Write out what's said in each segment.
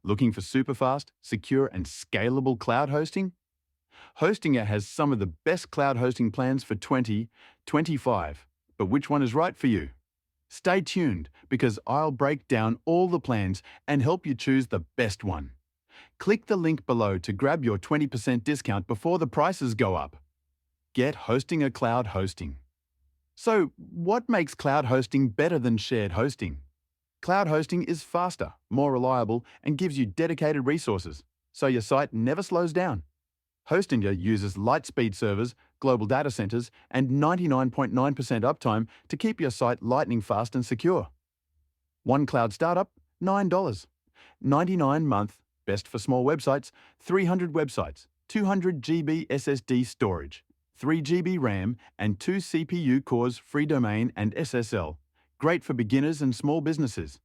Looking for superfast, secure, and scalable cloud hosting? HostGator has some of the best cloud hosting plans for 2025. But which one is right for you? Stay tuned because I'll break down all the plans and help you choose the best one. Click the link below to grab your 20% discount before the prices go up. Get HostGator cloud hosting. So, what makes cloud hosting better than shared hosting? Cloud hosting is faster, more reliable, and gives you dedicated resources, so your site never slows down. HostGator uses LiteSpeed servers, global data centers, and 99.9% uptime to keep your site lightning fast and secure. One cloud startup, $9. 99 month, best for small websites, 300 websites, 200 GB SSD storage, 3 GB RAM, and 2 CPU cores, free domain and SSL. Great for beginners and small businesses.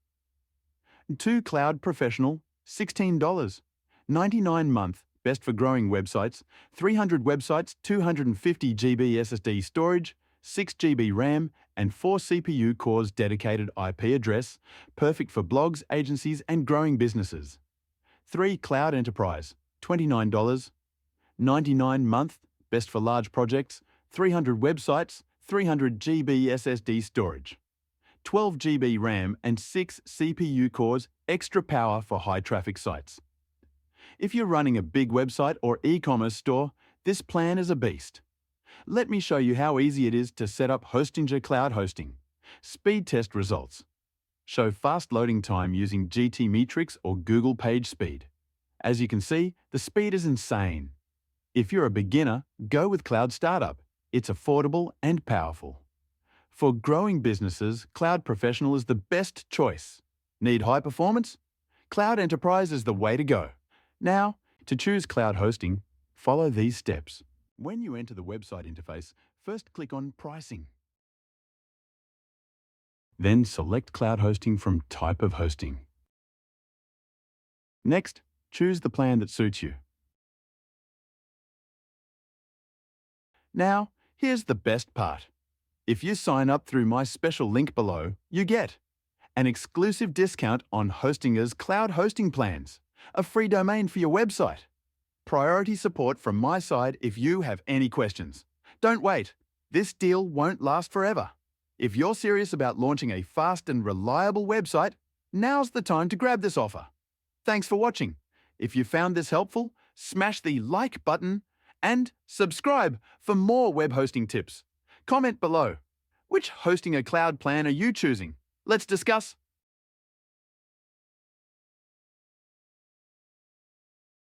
2 Cloud Professional, $16. 99 month, best for growing websites, 300 websites, 250 GB SSD storage, 6 GB RAM, and 4 CPU cores, dedicated IP address, perfect for blogs, agencies, and growing businesses. 3 Cloud Enterprise, $29. 99 month, best for large projects, 300 websites, 300 GB SSD storage, 12 GB RAM, and 6 CPU cores, extra power for high-traffic sites. If you're running a big website or e-commerce store, this plan is a beast. Let me show you how easy it is to set up HostGator cloud hosting. Speed test results. Show fast loading time using GTmetrix or Google Page Speed. As you can see, the speed is insane. If you're a beginner, go with Cloud Startup. It's affordable and powerful. For growing businesses, Cloud Professional is the best choice. Need high performance? Cloud Enterprise is the way to go. Now, to choose cloud hosting, follow these steps. When you enter the website interface, first click on Pricing. Then select cloud hosting from Type of Hosting. Next, choose the plan that suits you. Now, here's the best part. If you sign up through my special link below, you get an exclusive discount on HostGator's cloud hosting plans, a free domain for your website, priority support from my side if you have any questions. Don't wait. This deal won't last forever. If you're serious about launching a fast and reliable website, now's the time to grab this offer. Thanks for watching. If you found this helpful, smash the like button and subscribe for more web hosting tips. Comment below. Which HostGator cloud plan are you choosing? Let's discuss.